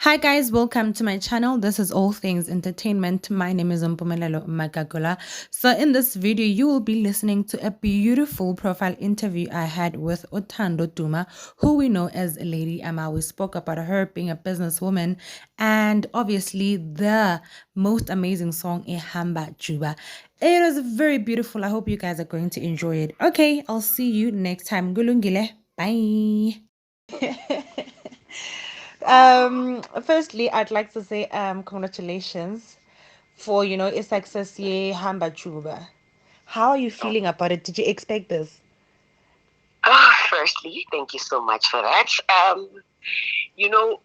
Hi guys, welcome to my channel. This is All Things Entertainment. My name is Mpumelelo Magagula. So in this video, you will be listening to a beautiful profile interview I had with Hamba Juba, who we know as Lady Amar. We spoke about her being a businesswoman and obviously the most amazing song, Hamba Juba. It was very beautiful. I hope you guys are going to enjoy it. Okay, I'll see you next time. Gulungile. Bye. Firstly, I'd like to say congratulations for a success year, Hamba Juba. How are you feeling about it? Did you expect this? Firstly, thank you so much for that. You know,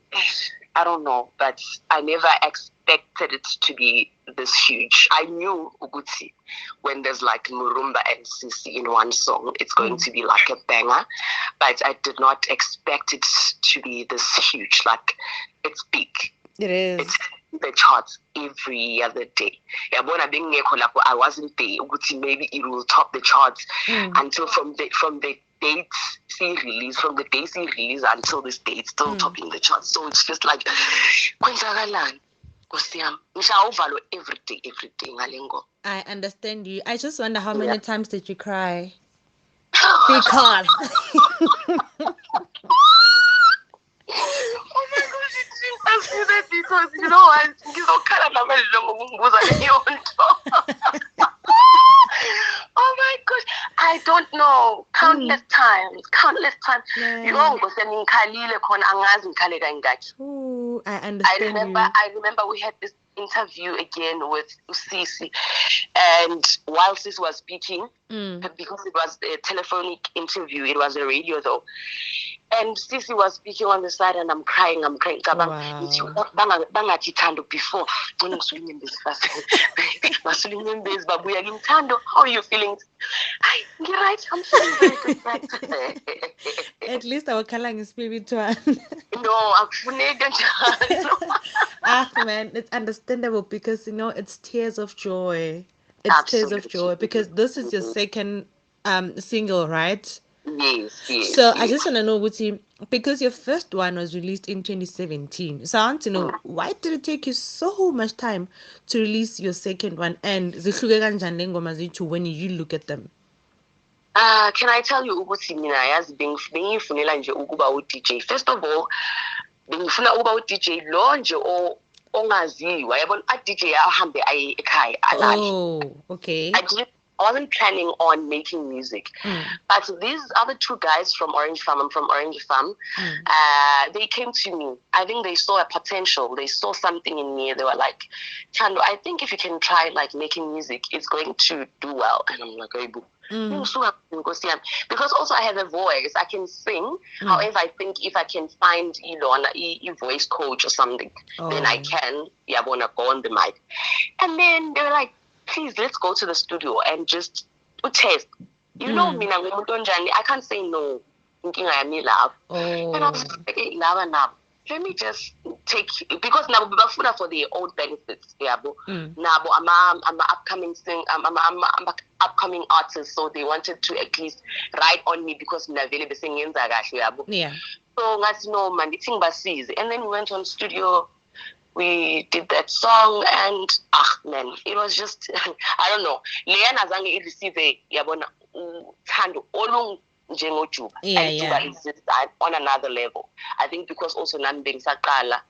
I don't know, but I never expected it to be this huge. I knew Uguti when there's like Murumba and Sisi in one song, it's going to be like a banger, but I did not expect it to be this huge. Like, it's big. It is. It's the charts every other day. I wasn't there. Uguti maybe it will top the charts until from the dates she release, from the days she release until this date, still topping the charts. So it's just like every day, ngalengo. I understand you. I just wonder how many times did you cry? Because oh my gosh, it didn't ask you that because you know I oh my gosh, I don't know. Countless times. You know, ooh, I understand I remember we had this interview again with Sisi, and while Sisi was speaking, because it was a telephonic interview, it was a radio though. And Sisi was speaking on the side, and I'm crying. Wow. Before. How are you feeling? You're right. I'm feeling very good. Right? At least our kalang is spiritual. No, Man, it's understandable because it's tears of joy. It's tears of joy because this is your second single, right? Yes. So I just want to know, Guti, because your first one was released in 2017. So I want to know, why did it take you so much time to release your second one? And zihluke kanjani le ngoma zethu when you look at them? Can I tell you ukuthi mina yazi bengifunela nje ukuba u-DJ. First of all, bengifuna ukuba u-DJ lo nje ongaziwa. Yabona a-DJ ahambe aye ekhaya alale. Oh, okay. I wasn't planning on making music. But these other two guys from Orange Farm, I'm from Orange Farm, they came to me. I think they saw a potential. They saw something in me. They were like, Chando, I think if you can try like making music, it's going to do well. And I'm like, hey, boo. Because also I have a voice. I can sing. However, I think if I can find a voice coach or something, then I can go on the mic. And then they were like, please, let's go to the studio and just test. You know, I can't say no. Thinking I am love. And I was like, hey, love. Let me just take, because now we're for the old benefits. Now I'm an upcoming I'm upcoming artist, so they wanted to at least write on me because I'm available singing. Yeah. So that's no man, the thing basis. And then we went on studio. We did that song, and man, it was just I don't know. Leana zange receive yabona uthando olung njengoJuba. Juba is just on another level. I think because also nami bengisaqala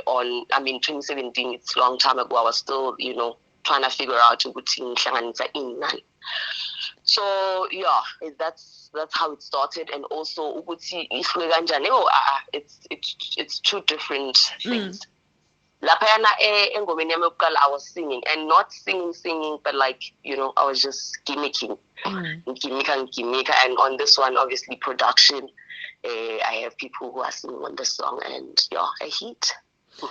on 2017, it's a long time ago. I was still, trying to figure out ukuthi ngihlanganisa inani. So yeah, that's how it started, and also ukuthi ihluke kanjani. It's two different things. Lapayana engomeni yami yokuqala I was singing, and not singing, but like, I was just gimmicking. Gimmick. And on this one, obviously production, I have people who are singing on the song, and yeah, a hit.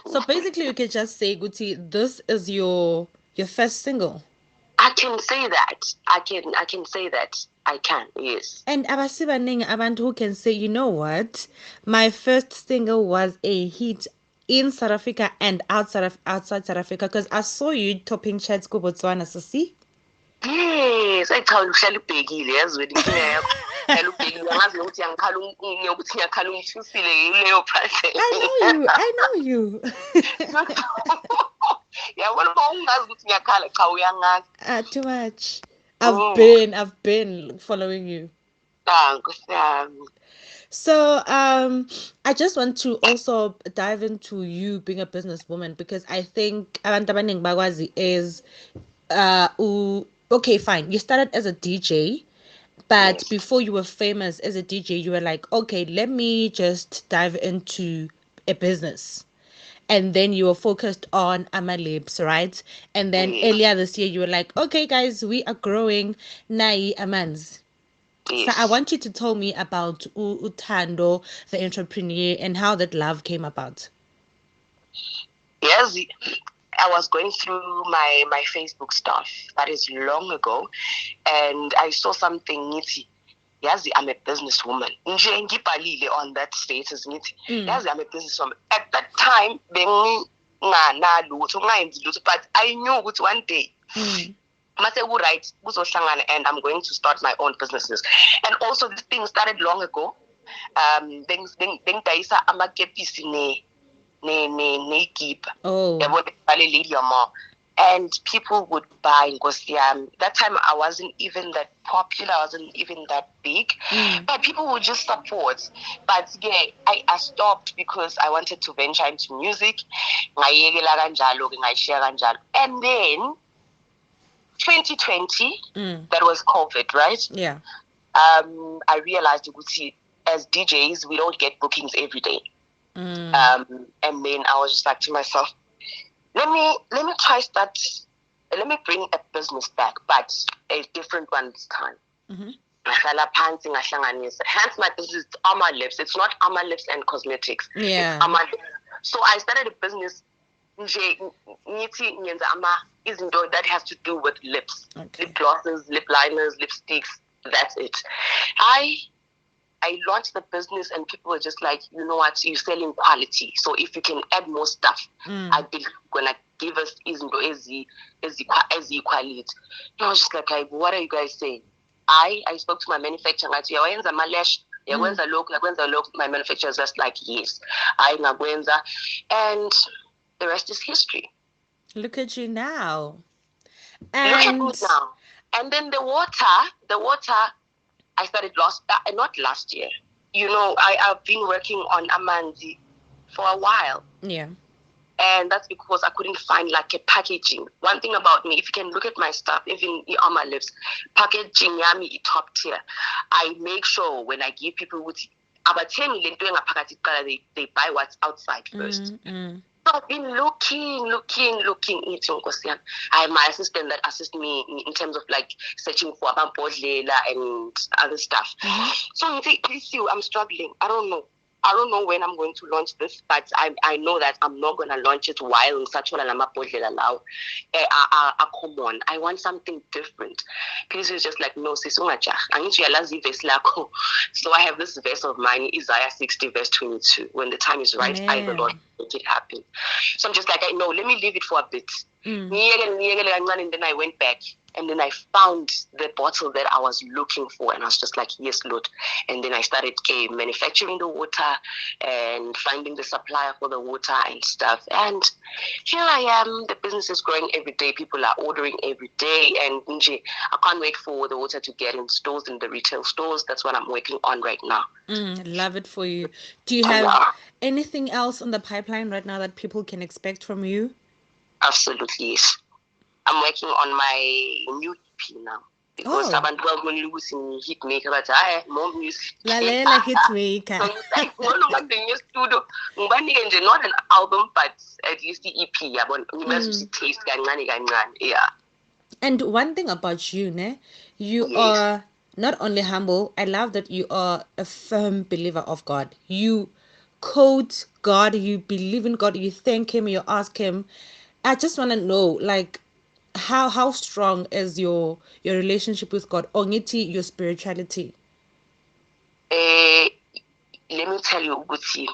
So basically you can just say, Guti, this is your first single. I can say that. I can say that. I can, yes. And abasibaningi abantu who can say, you know what, my first single was a hit in South Africa and outside South Africa, because I saw you topping charts go Botswana, so see? Yes, I told you, phela ubheki uyangazi nokuthi ngiyokuthi ngiyakhala ungithusile leyo parcel. I know you. Yabona uma ungazi ukuthi ngiyakhala cha uyangazi. Too much. Mm. I've been following you. Nkosi yami. So, I just want to also dive into you being a businesswoman because I think abantu abaningi bakwazi is okay, fine. You started as a DJ, but Yes. before you were famous as a DJ, you were like, okay, let me just dive into a business. And then you were focused on Amar, right? And then Yes. earlier this year, you were like, okay, guys, we are growing. Nai Amans. So I Yes. want you to tell me about Utando, the entrepreneur, and how that love came about. Yes. I was going through my Facebook stuff that is long ago, and I saw something ngithi yazi I'm a businesswoman nje ngibhalile on that status ngithi yazi I'm a businesswoman. At that time benginganalutho ngingayenzi lutho, but I knew ukuthi one day mase right kuzohlangana and I'm going to start my own businesses. And also this thing started long ago. Bengidayisa amakepisi ne-keep. Oh. And people would buy Nkosi yami. That time I wasn't even that popular, I wasn't even that big. But people would just support. But yeah, I stopped because I wanted to venture into music. And then 2020, that was COVID, right? Yeah. I realized as DJs, we don't get bookings every day. And then I was just like to myself, let me bring a business back, but a different one this time. Hence my business is Amar Lips. It's not Amar Lips and Cosmetics. Yeah. It's Amar Lips. So I started a business that has to do with lips. Okay. Lip glosses, lip liners, lipsticks. That's it. I launched the business and people were just like, you know what, you're selling quality. So if you can add more stuff, I believe you're going to give us as quality. And I was just like, what are you guys saying? I spoke to my manufacturer. I said, my manufacturer was just like, yes. And the rest is history. Look at you now. Look at me now. And then the water, I started not last year. You know, I've been working on Amanzi for a while. Yeah. And that's because I couldn't find like a packaging. One thing about me, if you can look at my stuff, even on my lips, packaging yami top tier. I make sure when I give people they buy what's outside first. So I've been looking. I have my assistant that assists me in terms of like searching for Bodlela and other stuff. So please see, I'm struggling. I don't know when I'm going to launch this, but I know that I'm not going to launch it while in such a Bodlela common. I want something different. Please is just like, no, sis, I need to realize lako. So I have this verse of mine, Isaiah 60 verse 22. When the time is right, I the Lord make it happen. So I'm just like, no, let me leave it for a bit. And then I went back and then I found the bottle that I was looking for, and I was just like, yes, Lord. And then I started manufacturing the water and finding the supplier for the water and stuff. And here I am. The business is growing every day. People are ordering every day, and I can't wait for the water to get in stores, in the retail stores. That's what I'm working on right now. Love it for you. Do you have anything else on the pipeline right now that people can expect from you? Absolutely, yes. I'm working on my new EP now. Because abantu babonile ukuthi ngi-hit maker bathi hayi more music. Lalela hit maker. So like ngibona ngabe nge-studio ngibanike nje not an album but at least the EP yabona ngibaze ukuthi taste kancane. Yeah. And one thing about you, you are not only humble, I love that you are a firm believer of God. You quote God, you believe in God, you thank him, you ask him. I just want to know, like, how strong is your relationship with God, or your spirituality? Let me tell you, Guti.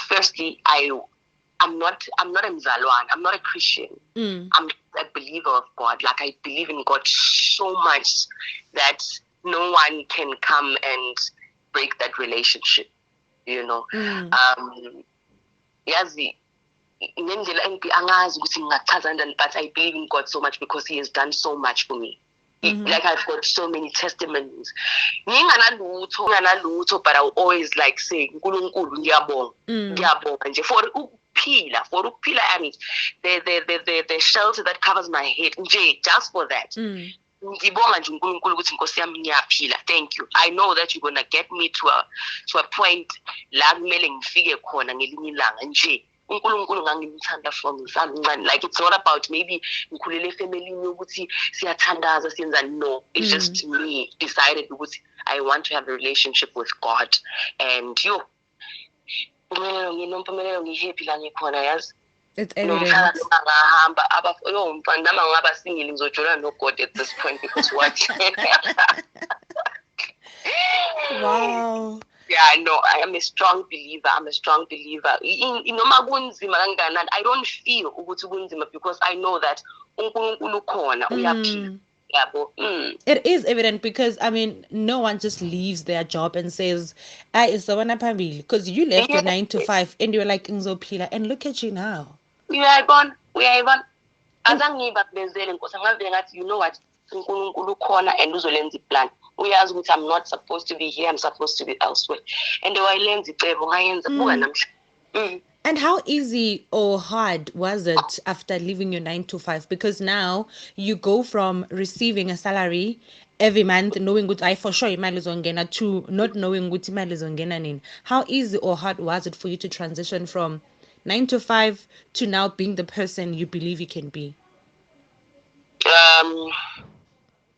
Firstly, I'm not a Mzalwan. I'm not a Christian. I'm a believer of God. Like I believe in God so much that no one can come and break that relationship, you know. Yazi, ngendlela angazi ukuthi ngingachaza kanjani, but I believe in God so much because He has done so much for me. Like I've got so many testimonies. Nginganalutho, but I will always like say, "Nkulunkulu ngiyabonga nje for ukuphila and the shelter that covers my head nje, just for that." Ngibonga nje uNkulunkulu ukuthi Nkosi yami ngiyaphila. Thank you. I know that you're gonna get me to a point la kumele ngifike khona ngelinye ilanga nje. uNkulunkulu ngangimthanda from ngisamncane. Like it's not about maybe ngikhulele efamilini ukuthi siyathandaza siyenzani. No, it's just me decided ukuthi I want to have a relationship with God. And nginompumelelo ngihappy la ngikhona, yazi. It's evident. No God at this point because what? Wow. Yeah, no, I am a strong believer. I don't feel because I know that it is evident because I mean no one just leaves their job and says it's the one because you left your 9 to 5 and you're like ngizopila, and look at you now. We are gone. You know what? And uzolenza plan. Uyazi ukuthi I'm not supposed to be here, I'm supposed to be elsewhere. And and how easy or hard was it after leaving your 9 to 5? Because now you go from receiving a salary every month, knowing good I for sure imali izongena, to not knowing good imali izongena nini. How easy or hard was it for you to transition from 9 to 5 to now being the person you believe you can be?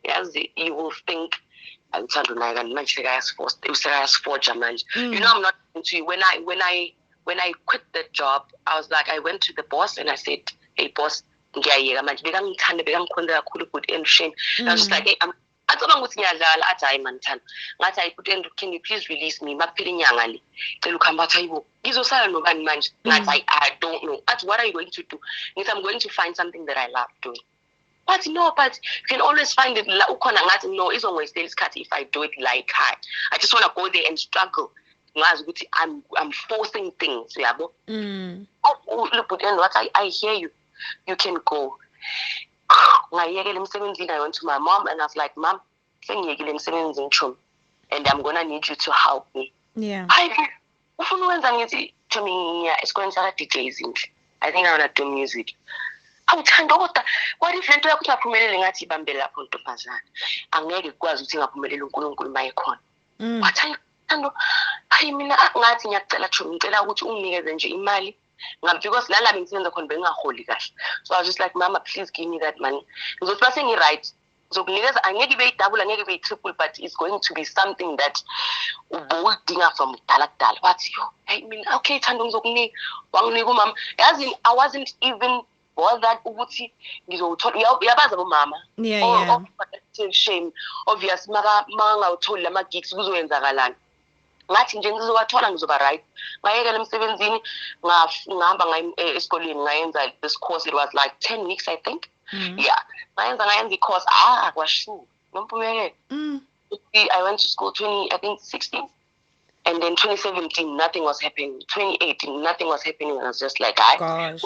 Yes, you will think you know, I'm not into you. When I quit that job, I was like, I went to the boss and I said, "Hey boss, I was just like, hey, can you please release me? I don't know. What are you going to do? I'm going to find something that I love doing. But no, but you can always find it. No, it's always if I do it like I just want to go there and struggle. I'm forcing things. Look, I hear you. You can go. I went to my mom and I was like, Mom, and I'm gonna need you to help me. Yeah. I think I wanna do music. What if lento yakho aphumelele ngathi ibambe lapho ntombazana angeke ukwazi ukuthi ngaphumelele uNkulunkulu mayekhona. Wathi hayi mina ngathi ngiyacela ngicela ukuthi unginikeze nje imali because lala bengisebenza khona bengaholi kahle. So I was just like, Mama, please give me that money. Ngizothi base ngi-right ngizokunikeza, angeke ibe double, angeke ibe triple, but it's going to be something that ubudinga from kudala. Wathi hey mina okay Thando ngizokunika, wanginika umama. Yazi I wasn't even bothered ukuthi ngizothola uyabaza bomama. Yeah. Shame obvious maka ngawutholi lama gigs kuzoyenzakalani. Ngathi nje ngizowathola ngizoba right. Ngayekela emsebenzini ngahamba esikoleni ngayenza this course. It was like 10 weeks I think. Yeah. Ngayenza course kwashu nompumelelo. I went to school 2016. And then 2017, nothing was happening. 2018, nothing was happening. And I was just like, gosh.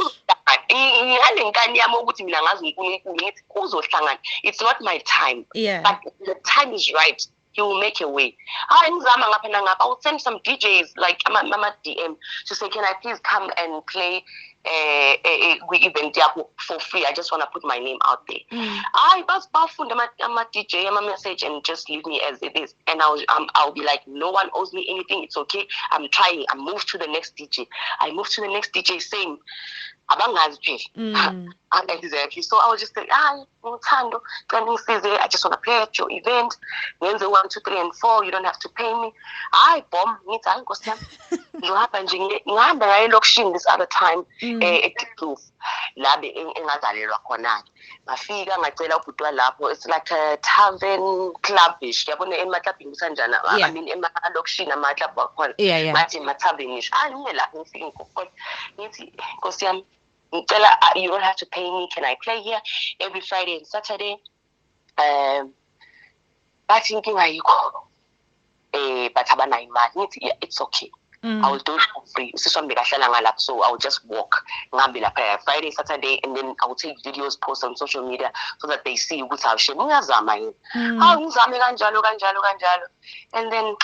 It's not my time. Yeah. But the time is right. He will make a way. I will send some DJs like Mama DM to say, can I please come and play a event for free? I just want to put my name out there. I was baffled. I'm a DJ, I'm a message, and just leave me as it is. And I'll be like, no one owes me anything. It's okay. I'm trying. I moved to the next DJ. Same. Exactly. So I was just like, Thando, I just want to play at your event. 1, 2, 3, and 4. You don't have to pay me. Bomb. This other time. It's like a tavern clubish. I mean, you don't have to pay me. Can I play here every Friday and Saturday? bathi inkinga ayikho but abanayo imali ngithi yeah, it's okay. I will do it for free. Usisi wami bekahlala ngalapho, so I will just walk ngihambe lapha Friday, Saturday, and then I will take videos, post on social media so that they see ukuthi awushe ngiyazama yini. Ngizame kanjalo. And then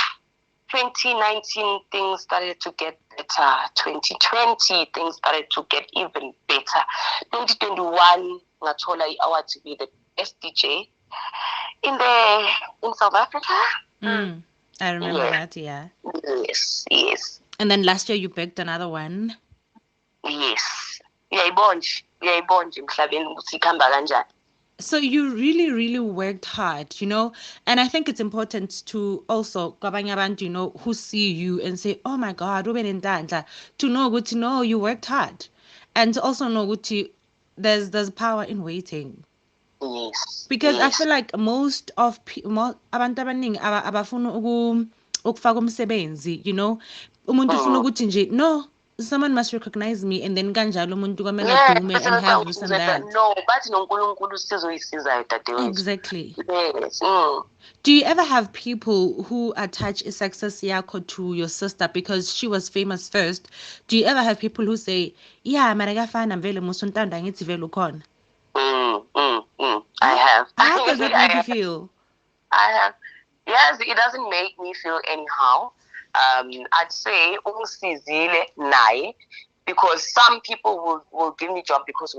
2019 things started to get better. 2020 things started to get even better. 2021 ngathola i-award to be the best DJ in South Africa. I remember that, yeah. Yes. And then last year you picked another one. Yes. Uyayibonje emhlabeni ukuthi ikhamba kanjani. So you really, really worked hard, you know, and I think it's important to also, you know, who see you and say, oh my God, to know good, no, you worked hard, and to also know good, there's power in waiting. Yes. Because I feel like most abantu abaningi abafuna ukufaka umsebenzi, you know, umuntu ufuna ukuthi nje no, someone must recognize me, and then kanjalo umuntu kwamele adume and have this and that. No, bathi noNkulunkulu sizoyisizayo dadewethu. Exactly. Yes. Do you ever have people who attach a success yakho to your sister because she was famous first? Do you ever have people who say, yeah, maragafana vele musuntanda ngithi vele ukhona? I have. How does that make you feel? I have. Yes, it doesn't make me feel anyhow. I'd say ungisizile naye, because some people will give me job because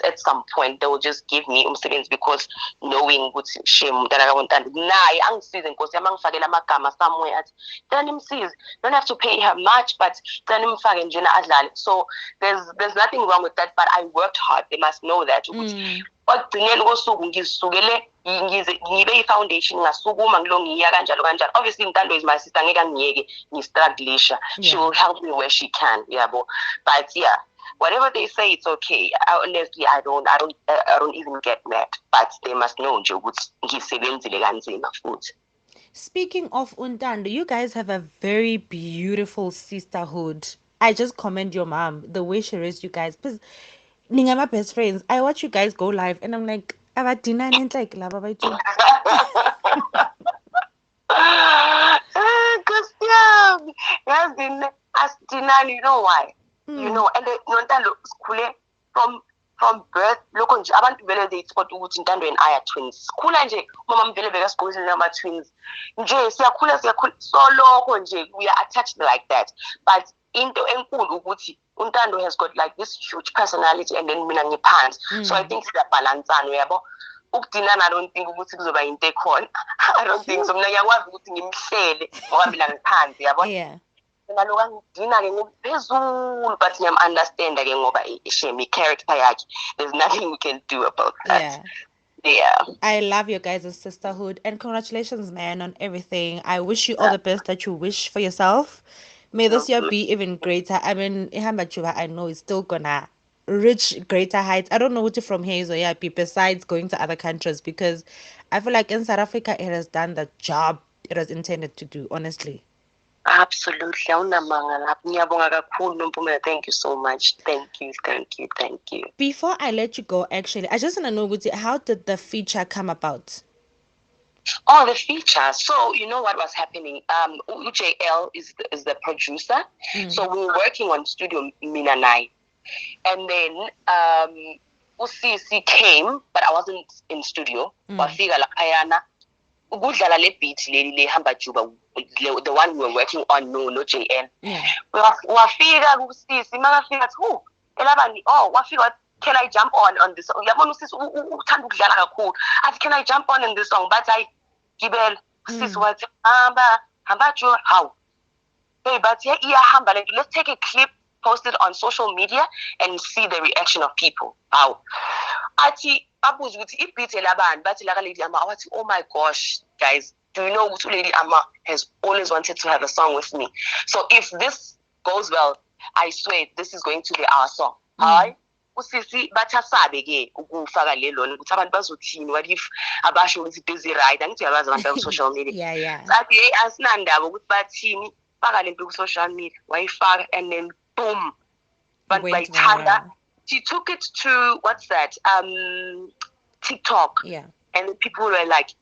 at some point they will just give me umsebenzi because knowing ukuthi shame umntana kabontando naye angisize nkosi yami angifakela amagama somewhere athi then imsize, don't have to pay her much but then imfake njena adlale. So there's nothing wrong with that, but I worked hard. They must know that ukuthi okugcineni kosuku ngizisukele ngibe i-foundation ngasukuma ngilo ngiya kanjalo. Obviously Ntando is my sister, ngeke angiyeke ngistrugglisha. She will help me where she can, yabo. But yeah, whatever they say, it's okay. Honestly, I don't even get mad, but they must know nje ukuthi ngisebenzile kanzima futhi. Speaking of Untando, you guys have a very beautiful sisterhood. I just commend your mom, the way she raised you guys. Because ninga my best friends, I watch you guys go live and I'm like, abadinani like laba baitu. You know why? You know, and Ntando sikhule from birth. Lokho nje abantu vele they thought ukuthi Ntando and I are twins. Sikhula nje mama mvele bekasikhulisa nama twins. Nje siyakhula so lokho nje we are attached like that. But into enkulu ukuthi Untando has got like this huge personality and then mina ngiphansi. So I think siyabhalansana uyabo. Ukudinana I don't think ukuthi kuzoba into ekhona. I don't think so. Mina ngiyakwazi ukuthi ngimhlele ngoba mina ngiphansi yabo. Yeah. But I'm understand again ngoba ishemi character yakhe. There's nothing we can do about that. Yeah. I love your guys' sisterhood and congratulations, man, on everything. I wish you all the best that you wish for yourself. May this year be even greater. I mean, Hamba Juba, I know it's still gonna reach greater heights. I don't know what from here is or besides going to other countries, because I feel like in South Africa it has done the job it was intended to do, honestly. Absolutely. Thank you so much. Thank you. Before I let you go, actually, I just want to know, how did the feature come about? Oh, the feature. So you know what was happening? UJL is the producer. So we were working on studio Minanai. And then UCC came, but I wasn't in studio. Wafika la ayana. Ukudlala le beat le Hamba Juba, the one we were working on, no JN. Wafika UCC makafika who? Elabani, oh, wafika, can I jump on this song? Yabona usisi uthanda ukudlala kakhulu. Athi can I jump on in this song? But I gibel usisi wathi Hamba Juba, how? Hey, but yeah, Hamba, let's take a clip, post it on social media and see the reaction of people. How? Ati abuzi ukuthi ibeat elabani bathi la Lady Amar. Wathi, oh my gosh, guys, do you know ukuthi Lady Amar has always wanted to have a song with me? So if this goes well, I swear this is going to be our song. Hayi usisi bathasabe ke ukufaka le lona ukuthi abantu bazothini, what if abasho ukuthi busy ride, angithi yabazi abantu on social media. Sathi hey asinandaba ukuthi bathini, faka lento ku social media, wayifaka and then boom, abantu bayithanda. She took it to what's that? TikTok. Yeah. And people were like,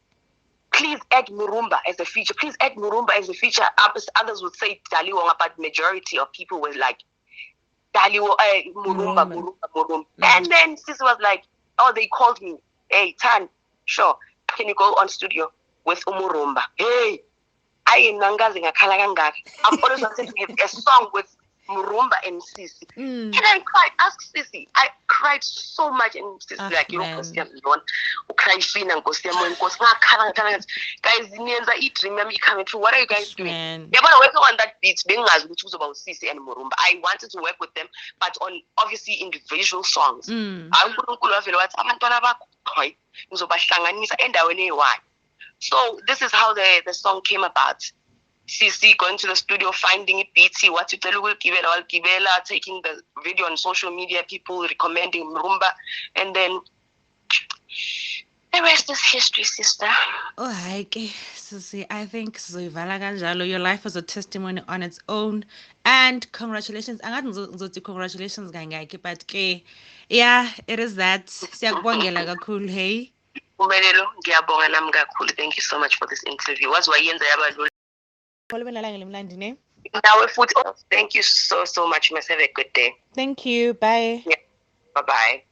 please add Murumba as a feature. Please add Murumba as a feature. Others would say Daliwonga, but majority of people were like, Daliwo, Murumba. And then Sis was like, oh, they called me. Hey, Tan, sure. Can you go on studio with Umurumba? Hey, I'm always wanted to have a song with Murumba and Sisi. And I cried. Ask Sisi. I cried so much, and Sisi like, you know, cry fina and guys, remember you coming through. What are you guys doing? Yeah, but working on that beat, being as which was about Sisi and Murumba. I wanted to work with them, but on obviously individual songs. So this is how the song came about. CC going to the studio, finding it, BT, what you tell Kibela, taking the video on social media, people recommending Murumba, and then the rest is history, sister. Oh, hi, Susie. I think your life is a testimony on its own. And congratulations. Congratulations, but yeah, it is that. Siyakubongela kakhulu, hey. Thank you so much for this interview. Thank you so much. You must have a good day. Thank you. Bye. Yeah. Bye-bye.